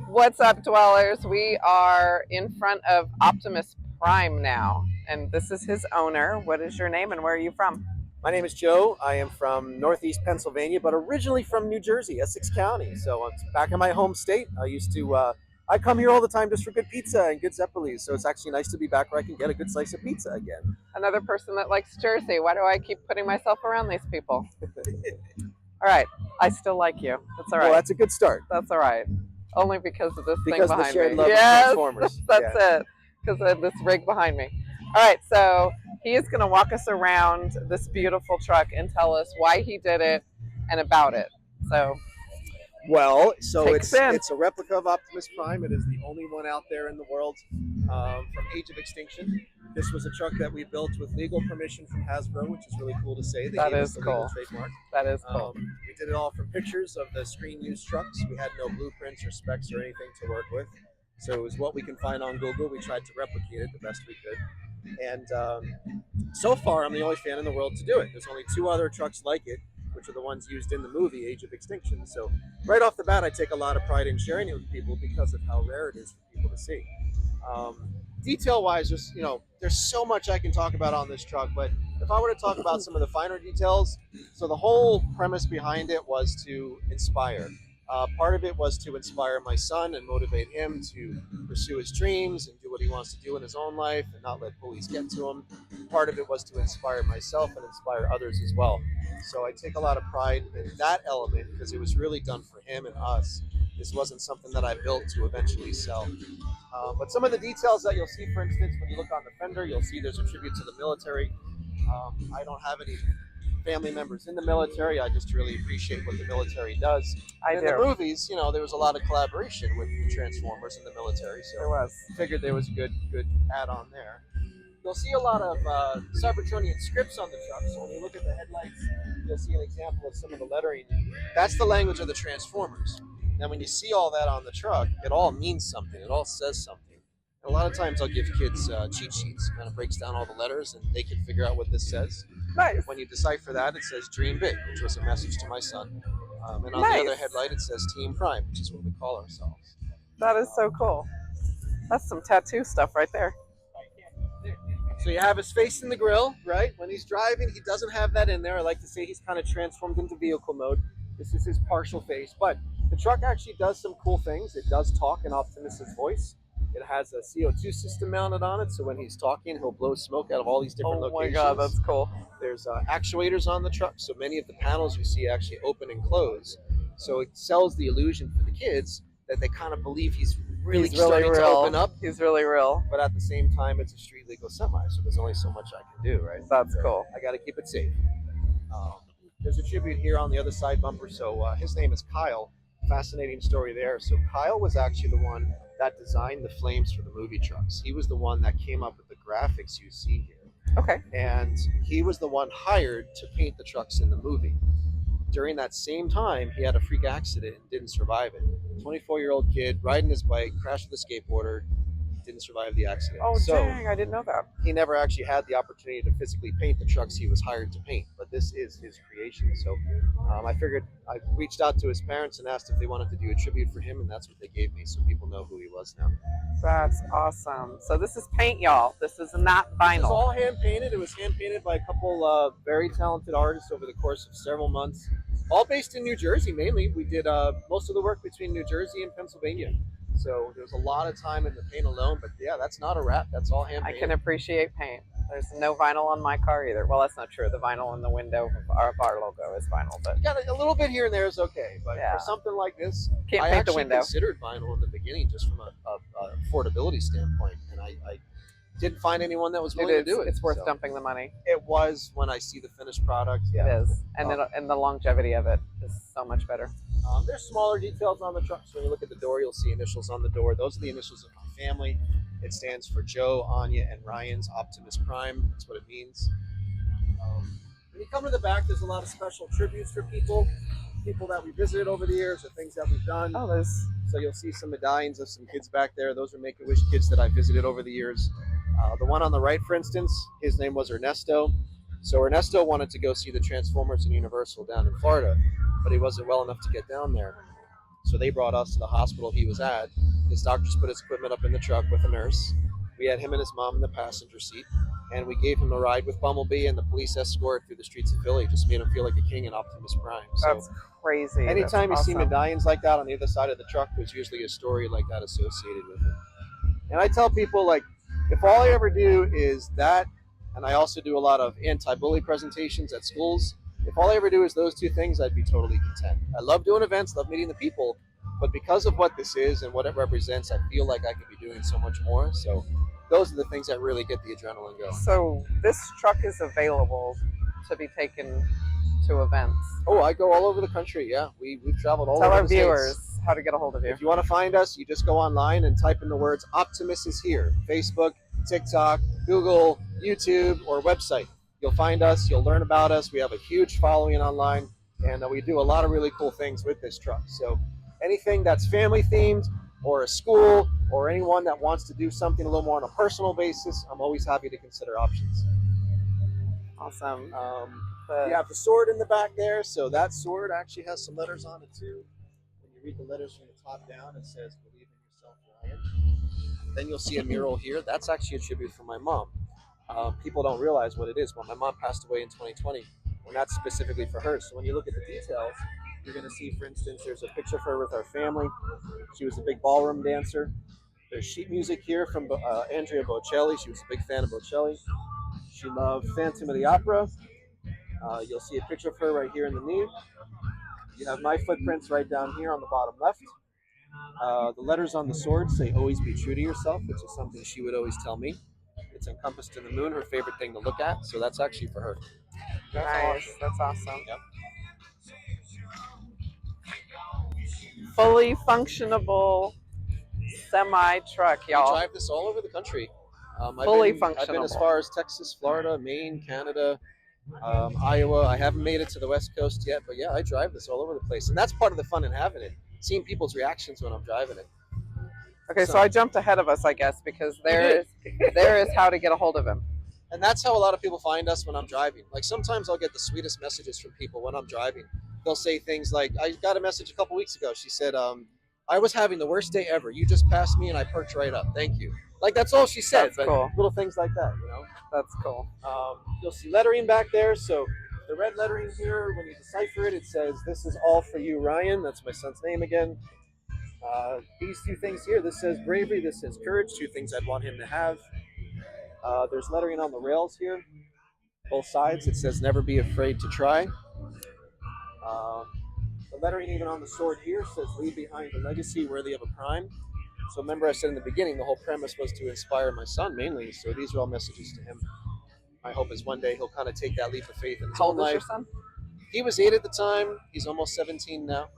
What's up, dwellers? We are in front of Optimus Prime now, and this is his owner. What is your name and where are you from? My name is Joe. I am from Northeast Pennsylvania, but originally from New Jersey, Essex County. So it's back in my home state. I come here all the time just for good pizza and good zeppelis. So it's actually nice to be back where I can get a good slice of pizza again. Another person that likes Jersey. Why do I keep putting myself around these people? All right, I still like you. That's all right. Well, that's a good start. That's all right. Only because of this thing Because of the behind shared me. love of Yes, Transformers. that's Yeah. it. Because of this rig behind me. All right, so he is going to walk us around this beautiful truck and tell us why he did it and about it. So Well, so Take us in. it's a replica of Optimus Prime. It is the only one out there in the world from Age of Extinction. This was a truck that we built with legal permission from Hasbro, which is really cool to say. They That gave is us the cool. legal trademark. that is cool. We did it all from pictures of the screen used trucks. We had no blueprints or specs or anything to work with. So it was what we can find on Google. We tried to replicate it the best we could. And so far, I'm the only fan in the world to do it. There's only 2 other trucks like it, which are the ones used in the movie Age of Extinction. So right off the bat, I take a lot of pride in sharing it with people because of how rare it is for people to see. Detail-wise, there's so much I can talk about on this truck, but if I were to talk about some of the finer details, so the whole premise behind it was to inspire. Part of it was to inspire my son and motivate him to pursue his dreams and do what he wants to do in his own life and not let bullies get to him. Part of it was to inspire myself and inspire others as well. So I take a lot of pride in that element because it was really done for him and us. This wasn't something that I built to eventually sell. But some of the details that you'll see, for instance, when you look on the fender, you'll see there's a tribute to the military. I don't have any family members in the military. I just really appreciate what the military does. In the movies, there was a lot of collaboration with Transformers and the military, so There was. figured there was a good add-on there. You'll see a lot of Cybertronian scripts on the truck. So when you look at the headlights, you'll see an example of some of the lettering. That's the language of the Transformers. Now, when you see all that on the truck, it all means something. It all says something. And a lot of times I'll give kids cheat sheets. It kind of breaks down all the letters, and they can figure out what this says. Nice. When you decipher that, it says "Dream Big," which was a message to my son. And on Nice. the other headlight, it says "Team Prime," which is what we call ourselves. That is so cool. That's some tattoo stuff right there. So you have his face in the grill, right? When he's driving, he doesn't have that in there. I like to say he's kind of transformed into vehicle mode. This is his partial face, but the truck actually does some cool things. It does talk in Optimus's voice. It has a CO2 system mounted on it, so when he's talking, he'll blow smoke out of all these different locations. Oh my God, that's cool. There's actuators on the truck, so many of the panels you see actually open and close. So it sells the illusion for the kids that they kind of believe he's really starting to open up. He's really real. But at the same time, it's a street legal semi, so there's only so much I can do, right? That's cool. I got to keep it safe. There's a tribute here on the other side bumper. So his name is Kyle. Fascinating story there. So Kyle was actually the one that designed the flames for the movie trucks. He was the one that came up with the graphics you see here. Okay. And he was the one hired to paint the trucks in the movie. During that same time, he had a freak accident and didn't survive it. 24-year-old kid riding his bike, crashed with a skateboarder, didn't survive the accident. Oh, so dang, I didn't know that. he never actually had the opportunity to physically paint the trucks he was hired to paint, but this is his creation. So I figured I reached out to his parents and asked if they wanted to do a tribute for him, and that's what they gave me, so people know who he was now. That's awesome. So this is paint, y'all. This is not vinyl. It's all hand painted. It was hand painted by a couple very talented artists over the course of several months, all based in New Jersey mainly. We did most of the work between New Jersey and Pennsylvania. So there's a lot of time in the paint alone, but yeah, that's not a wrap. That's all hand painted. I can appreciate paint. There's no vinyl on my car either. Well, that's not true. The vinyl in the window of our logo is vinyl, but you got a little bit here and there is okay. But yeah, for something like this, can't I paint actually the window. considered vinyl in the beginning just from a affordability standpoint, and I didn't find anyone that was willing to do it. It's worth dumping the money. It was when I see the finished product. Yeah. It is, and the longevity of it is so much better. There's smaller details on the truck. So when you look at the door, you'll see initials on the door. Those are the initials of my family. It stands for Joe, Anya, and Ryan's Optimus Prime. That's what it means. When you come to the back, there's a lot of special tributes for people that we visited over the years, or things that we've done. Oh, there's. So you'll see some medallions of some kids back there. Those are Make-A-Wish kids that I visited over the years. The one on the right, for instance, his name was Ernesto. So Ernesto wanted to go see the Transformers in Universal down in Florida, but he wasn't well enough to get down there. So they brought us to the hospital he was at. His doctors put his equipment up in the truck with a nurse. We had him and his mom in the passenger seat, and we gave him a ride with Bumblebee and the police escort through the streets of Philly. Just made him feel like a king in Optimus Prime. So That's crazy. anytime That's you see awesome. medallions like that on the other side of the truck, there's usually a story like that associated with it. And I tell people, like, if all I ever do is that, and I also do a lot of anti-bully presentations at schools, if all I ever do is those two things, I'd be totally content. I love doing events, love meeting the people, but because of what this is and what it represents, I feel like I could be doing so much more. So those are the things that really get the adrenaline going. So this truck is available to be taken to events. Oh, I go all over the country. Yeah, we've traveled all Tell over our the viewers States. how to get a hold of you. If you want to find us, you just go online and type in the words Optimus is here. Facebook, TikTok, Google, YouTube, or website. You'll find us. You'll learn about us. We have a huge following online, and we do a lot of really cool things with this truck. So anything that's family themed, or a school, or anyone that wants to do something a little more on a personal basis, I'm always happy to consider options. Awesome. You have the sword in the back there, so that sword actually has some letters on it too. When you read the letters from the top down, it says "Believe in yourself, Ryan." Then you'll see a mural here. That's actually a tribute from my mom. People don't realize what it is, but my mom passed away in 2020, and that's specifically for her. So when you look at the details, you're going to see, for instance, there's a picture of her with our family. She was a big ballroom dancer. There's sheet music here from Andrea Bocelli. She was a big fan of Bocelli. She loved Phantom of the Opera. You'll see a picture of her right here in the knee. You have my footprints right down here on the bottom left. The letters on the sword say "Always be true to yourself," which is something she would always tell me. It's encompassed in the moon, her favorite thing to look at, so that's actually for her. Nice. That's awesome. Yep. Fully functionable semi truck, We y'all. drive this all over the country. Fully I've been as functionable. far as Texas, Florida, Maine, Canada, Iowa. I haven't made it to the West Coast yet, but yeah, I drive this all over the place, and that's part of the fun in having it. Seeing people's reactions when I'm driving it. Okay, so I jumped ahead of us, I guess, because there is how to get a hold of him. And that's how a lot of people find us when I'm driving. Like sometimes I'll get the sweetest messages from people when I'm driving. They'll say things like, I got a message a couple weeks ago. She said, I was having the worst day ever. You just passed me and I perked right up. Thank you. Like that's all she said. That's cool. Little things like that, you know. That's cool. You'll see lettering back there. So the red lettering here, when you decipher it, it says, "This is all for you, Ryan." That's my son's name again. These two things here, this says bravery, this says courage, two things I'd want him to have. There's lettering on the rails here, both sides. It says never be afraid to try. The lettering even on the sword here says leave behind a legacy worthy of a prime. So remember I said in the beginning, the whole premise was to inspire my son mainly. So these are all messages to him. My hope is one day he'll kind of take that leap of faith in his How own old is your life. son? He was 8 at the time. He's almost 17 now.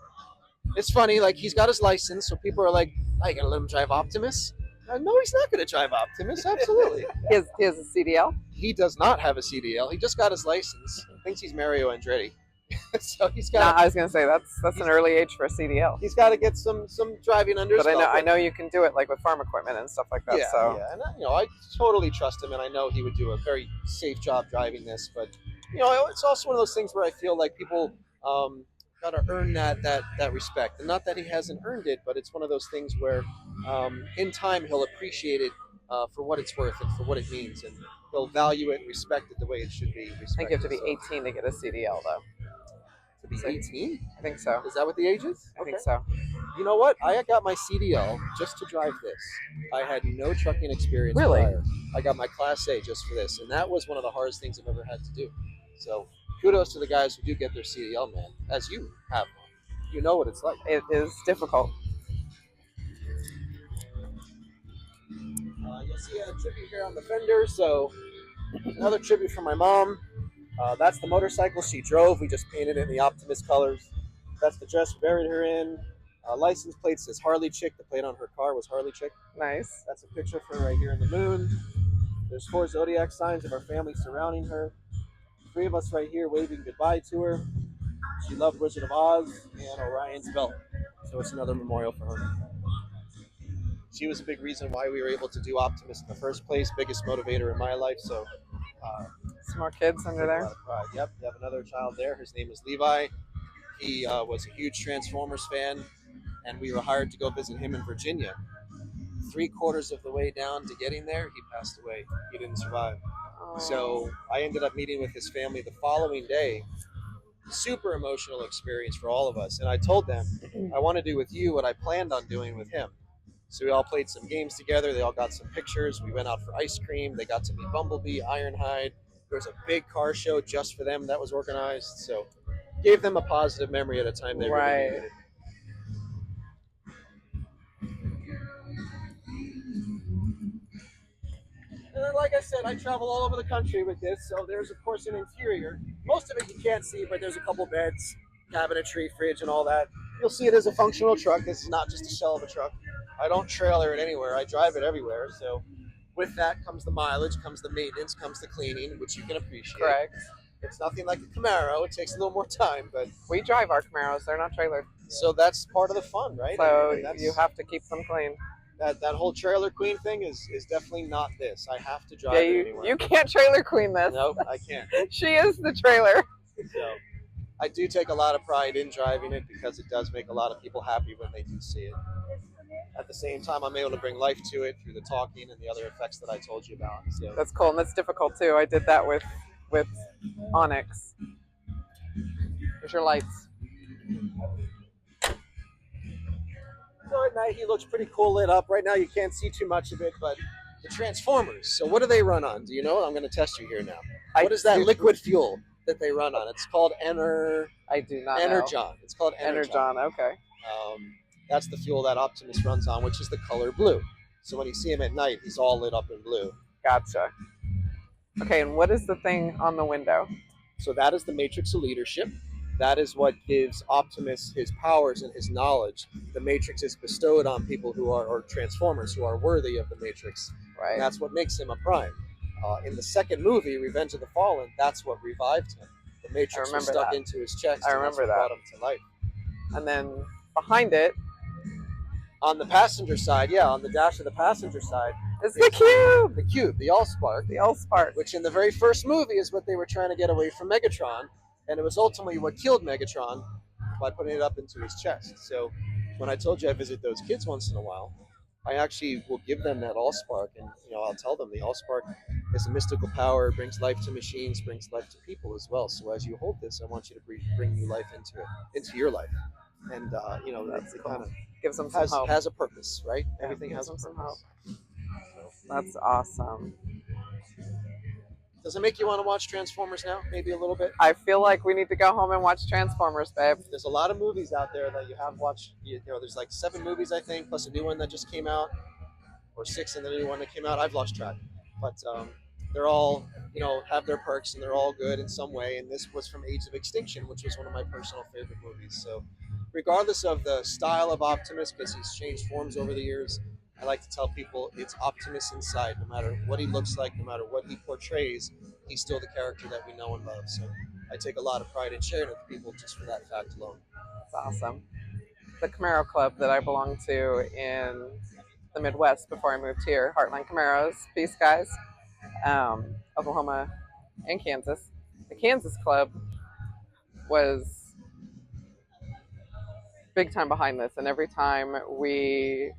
It's funny, like he's got his license, so people are like, "Are you gonna let him drive Optimus?" No, he's not gonna drive Optimus. Absolutely. He has a CDL? He does not have a CDL. He just got his license. Thinks he's Mario Andretti. So he's No, got. I was gonna say that's an early age for a CDL. He's got to get some driving under his But belt. I know you can do it like with farm equipment and stuff like that. Yeah, so yeah, and I totally trust him, and I know he would do a very safe job driving this. But it's also one of those things where I feel like people got to earn that respect, and not that he hasn't earned it, but it's one of those things where in time he'll appreciate it for what it's worth and for what it means, and he'll value it and respect it the way it should be. I think you have to be 18 to get a CDL, though. To be 18? I think so. Is that what the age is? I think so. You know what? I got my CDL just to drive this. I had no trucking experience Really? prior. I got my Class A just for this, and that was one of the hardest things I've ever had to do. So kudos to the guys who do get their CDL, man, as you have one. You know what it's like. It is difficult. You'll see a tribute here on the fender, so another tribute from my mom. That's the motorcycle she drove. We just painted it in the Optimus colors. That's the dress we buried her in. License plate says Harley Chick. The plate on her car was Harley Chick. Nice. That's a picture of her right here in the moon. There's 4 zodiac signs of our family surrounding her. 3 of us right here waving goodbye to her. She loved Wizard of Oz and Orion's Belt. So it's another memorial for her. She was a big reason why we were able to do Optimus in the first place. Biggest motivator in my life. So Some more kids under there. a lot of pride. Yep, you have another child there. His name is Levi. He was a huge Transformers fan, and we were hired to go visit him in Virginia. 3/4 of the way down to getting there, he passed away. He didn't survive. So I ended up meeting with his family the following day. Super emotional experience for all of us. And I told them, I want to do with you what I planned on doing with him. So we all played some games together. They all got some pictures. We went out for ice cream. They got to meet Bumblebee, Ironhide. There was a big car show just for them that was organized. So gave them a positive memory at a time they really needed it. And then, like I said, I travel all over the country with this. So there's, of course, an interior. Most of it you can't see, but there's a couple beds, cabinetry, fridge, and all that. You'll see it as a functional truck. This is not just a shell of a truck. I don't trailer it anywhere. I drive it everywhere. So with that comes the mileage, comes the maintenance, comes the cleaning, which you can appreciate. Correct. It's nothing like a Camaro. It takes a little more time, but we drive our Camaros. They're not trailers. So that's part of the fun, right? So you have to keep them clean. That whole trailer queen thing is definitely not this. I have to drive it anywhere. You can't trailer queen this. Nope, I can't. She is the trailer. So I do take a lot of pride in driving it because it does make a lot of people happy when they do see it. At the same time, I'm able to bring life to it through the talking and the other effects that I told you about. So that's cool, and that's difficult too. I did that with Onyx. Here's your lights. So at night he looks pretty cool lit up. Right now you can't see too much of it, but the Transformers. So what do they run on? Do you know? I'm going to test you here now. What is that liquid fuel that they run on? It's called I do not Energon. know. It's called Energon. Okay. That's the fuel that Optimus runs on, which is the color blue. So when you see him at night, he's all lit up in blue. Gotcha. Okay, and what is the thing on the window? So that is the Matrix of Leadership. That is what gives Optimus his powers and his knowledge. The Matrix is bestowed on people who are, or Transformers, who are worthy of the Matrix. Right. And that's what makes him a Prime. In the second movie, Revenge of the Fallen, that's what revived him. The Matrix was stuck into his chest. I remember that. Brought him to life. And then behind it, on the passenger side, on the dash of the passenger side, is the cube. The cube, the Allspark. The Allspark. Which in the very first movie is what they were trying to get away from Megatron. And it was ultimately what killed Megatron by putting it up into his chest. So when I told you I visit those kids once in a while, I actually will give them that Allspark. And I'll tell them the Allspark is a mystical power, brings life to machines, brings life to people as well. So as you hold this, I want you to bring new life into it, into your life. And, that's it cool. kind of gives them some hope. Has a purpose, right? Yeah, everything has a purpose. Some hope. That's awesome. Does it make you want to watch Transformers now? Maybe a little bit? I feel like we need to go home and watch Transformers, babe. There's a lot of movies out there that you have watched. There's like 7 movies, I think, plus a new one that just came out, or 6 and the new one that came out. I've lost track. But they're all, have their perks, and they're all good in some way. And this was from Age of Extinction, which was one of my personal favorite movies. So regardless of the style of Optimus, because he's changed forms over the years, I like to tell people it's Optimus inside. No matter what he looks like, no matter what he portrays, he's still the character that we know and love. So I take a lot of pride in sharing it with people just for that fact alone. That's awesome. The Camaro Club that I belonged to in the Midwest before I moved here, Heartland Camaros, peace guys, Oklahoma and Kansas. The Kansas Club was big time behind this, and every time we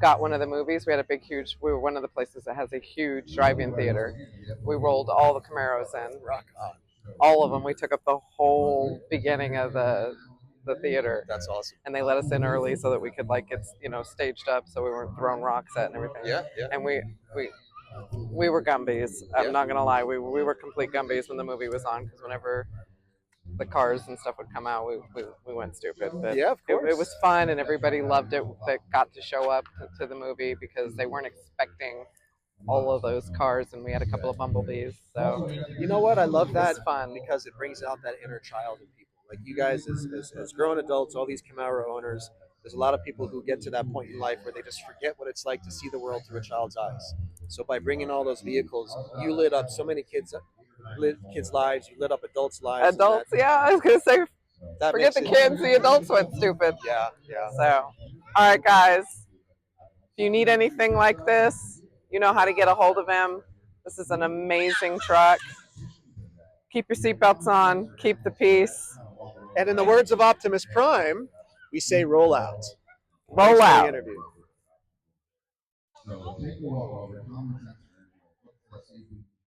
got one of the movies, we had we were one of the places that has a huge drive-in theater. We rolled all the Camaros in. Rock on. All of them. We took up the whole beginning of the theater. That's awesome. And they let us in early so that we could get staged up, so we weren't throwing rocks at and everything. Yeah. And we were Gumbies. I'm not gonna lie. We were complete Gumbies when the movie was on, because whenever the cars and stuff would come out, we went stupid. But yeah, of course. It was fun, and everybody loved it that got to show up to the movie, because they weren't expecting all of those cars, and we had a couple of bumblebees. So you know what? I love that. It's fun because it brings out that inner child in people. Like you guys, as grown adults, all these Camaro owners, there's a lot of people who get to that point in life where they just forget what it's like to see the world through a child's eyes. So by bringing all those vehicles, you lit up so many kids' lives, you lit up adults' lives. Adults, I was gonna say, forget the kids, the adults went stupid. Yeah. So, all right, guys, if you need anything like this, you know how to get a hold of him. This is an amazing truck. Keep your seatbelts on, keep the peace. And in the words of Optimus Prime, we say roll out. Roll Thanks for out. the interview. So take a walk over, common sense. Let's see if we